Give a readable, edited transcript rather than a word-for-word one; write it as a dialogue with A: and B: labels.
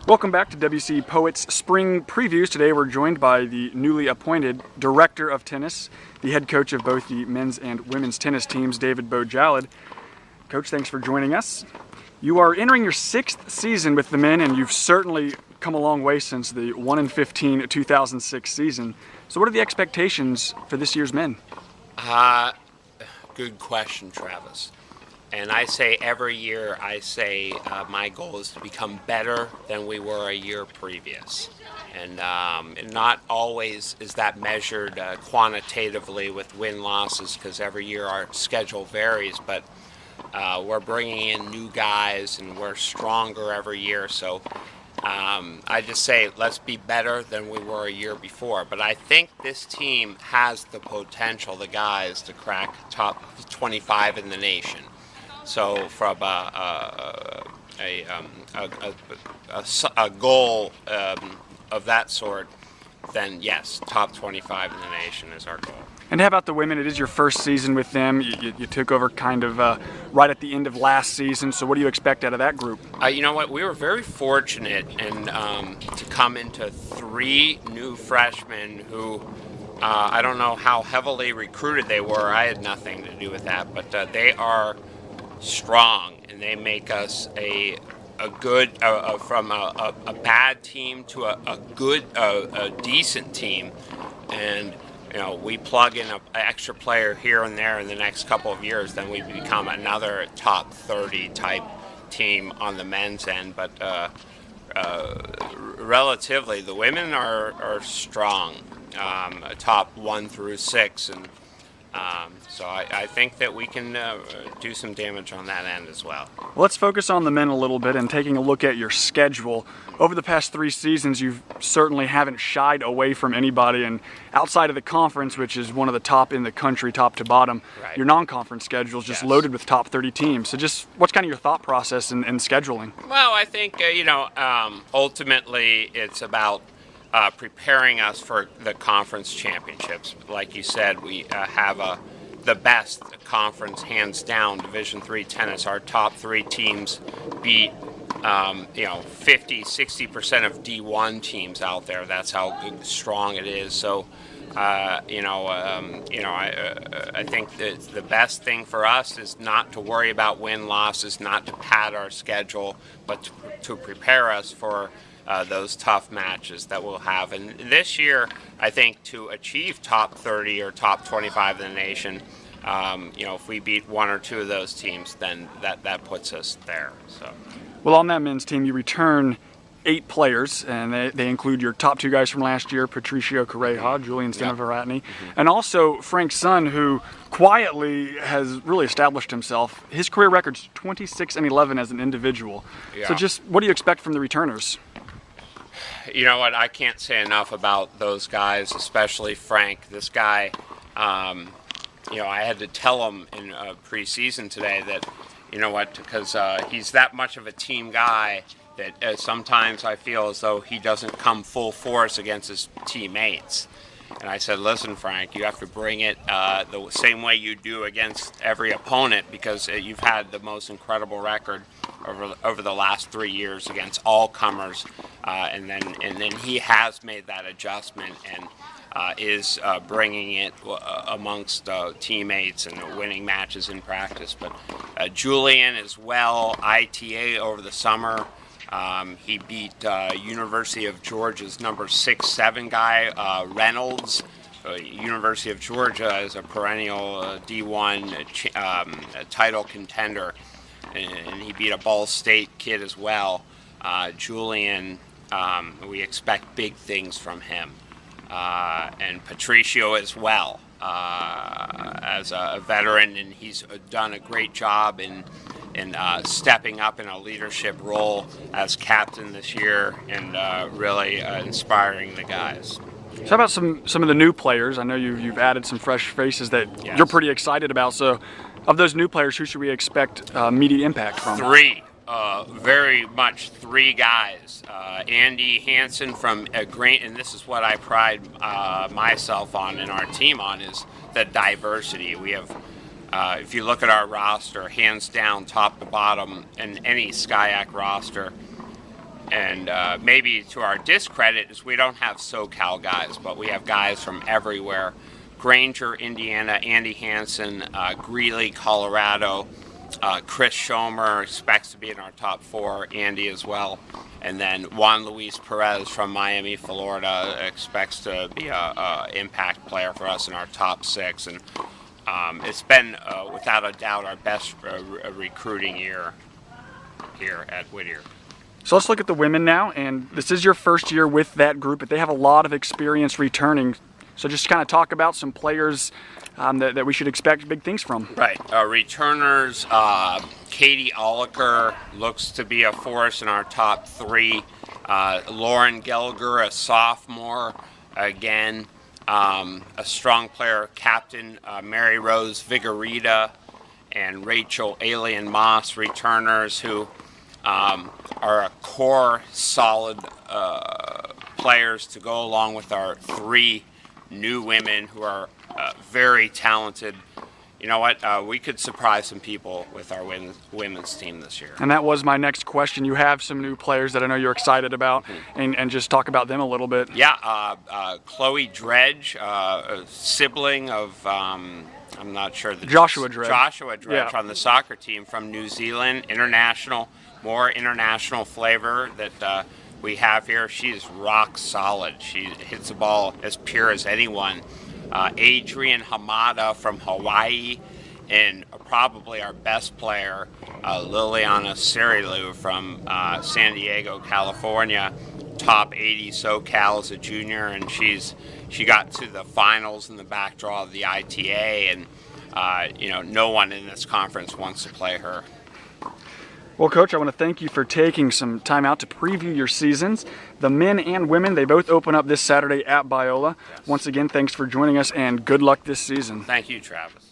A: Welcome back to WC Poets Spring Previews. Today we're joined by the newly appointed Director of Tennis, the head coach of both the men's and women's tennis teams, David Bojalad. Coach, thanks for joining us. You are entering your 6th season with the men, and you've certainly come a long way since the 1-15 2006 season. So what are the expectations for this year's men?
B: Good question, Travis. And I say every year, my goal is to become better than we were a year previous. And not always is that measured quantitatively with win-losses, because every year our schedule varies, but we're bringing in new guys and we're stronger every year. So I just say let's be better than we were a year before. But I think this team has the potential, the guys, to crack top 25 in the nation. So from a goal of that sort, then yes, top 25 in the nation is our goal.
A: And how about the women? It is your first season with them. You took over kind of right at the end of last season. So what do you expect out of that group?
B: You know what? We were very fortunate to come into 3 new freshmen who I don't know how heavily recruited they were. I had nothing to do with that, but they are strong, and they make us a good from a bad team to a decent team. And you know, we plug in an extra player here and there in the next couple of years, then we become another top 30 type team on the men's end. But relatively, the women are strong, top 1 through 6, and so I think that we can do some damage on that end as well.
A: Let's focus on the men a little bit and taking a look at your schedule. Over the past 3 seasons, you certainly haven't shied away from anybody, and outside of the conference, which is one of the top in the country, top to bottom,
B: right,
A: your non-conference schedule is just loaded with top 30 teams. So just what's kind of your thought process in scheduling?
B: Well, I think, ultimately it's about preparing us for the conference championships. Like you said, we have the best conference, hands down, Division III tennis. Our top 3 teams beat 50-60% of D1 teams out there. That's how strong it is. So I think that the best thing for us is not to worry about win-losses, not to pad our schedule, but to prepare us for those tough matches that we'll have. And this year, I think to achieve top 30 or top 25 in the nation, if we beat 1 or 2 of those teams, then that puts us there. So,
A: well, on that men's team, you return 8 players, and they include your top 2 guys from last year, Patricio Correja, Julian Stenovaratny, and also Frank Sun, who quietly has really established himself. His career record's 26-11 as an individual.
B: Yeah.
A: So just what do you expect from the returners?
B: You know what? I can't say enough about those guys, especially Frank. This guy, I had to tell him in preseason today that, because he's that much of a team guy that sometimes I feel as though he doesn't come full force against his teammates. And I said, listen, Frank, you have to bring it the same way you do against every opponent, because you've had the most incredible record over the last 3 years against all comers, and then he has made that adjustment and is bringing it amongst teammates and winning matches in practice. But Julian as well, ITA over the summer. He beat University of Georgia's number 6-7 guy, Reynolds. University of Georgia is a perennial D1 title contender, and he beat a Ball State kid as well. Julian, we expect big things from him, and Patricio as well, as a veteran, and he's done a great job in stepping up in a leadership role as captain this year, and really inspiring the guys.
A: So how about some of the new players? I know you've added some fresh faces that you're pretty excited about. So of those new players, who should we expect immediate impact from?
B: 3. Very much 3 guys. Andy Hansen from Grant, and this is what I pride myself on and our team on, is the diversity. We have, if you look at our roster, hands down, top to bottom, and any SCIAC roster, maybe to our discredit is we don't have SoCal guys, but we have guys from everywhere. Granger, Indiana, Andy Hansen, Greeley, Colorado, Chris Schomer expects to be in our top 4, Andy as well. And then Juan Luis Perez from Miami, Florida expects to be a impact player for us in our top 6. And it's been, without a doubt, our best recruiting year here at Whittier.
A: So let's look at the women now, and this is your first year with that group, but they have a lot of experience returning. So just kind of talk about some players that we should expect big things from.
B: Right. Returners, Katie Oliker looks to be a force in our top 3. Lauren Gelger, a sophomore, again. A strong player, Captain Mary Rose Vigorita, and Rachel Alien Moss, returners who are a core solid players to go along with our 3 new women who are very talented. You know what? We could surprise some people with our women's team this year.
A: And that was my next question. You have some new players that I know you're excited about, and just talk about them a little bit.
B: Yeah, Chloe Dredge, a sibling of, I'm not sure.
A: Joshua Dredge.
B: Joshua Dredge,
A: yeah,
B: on the soccer team from New Zealand, more international flavor that we have here. She's rock solid. She hits the ball as pure as anyone. Adrian Hamada from Hawaii, and probably our best player, Liliana Saralou from San Diego, California, top 80 SoCal as a junior, and she got to the finals in the back draw of the ITA, and no one in this conference wants to play her.
A: Well, Coach, I want to thank you for taking some time out to preview your seasons. The men and women, they both open up this Saturday at Biola.
B: Yes.
A: Once again, thanks for joining us, and good luck this season.
B: Thank you, Travis.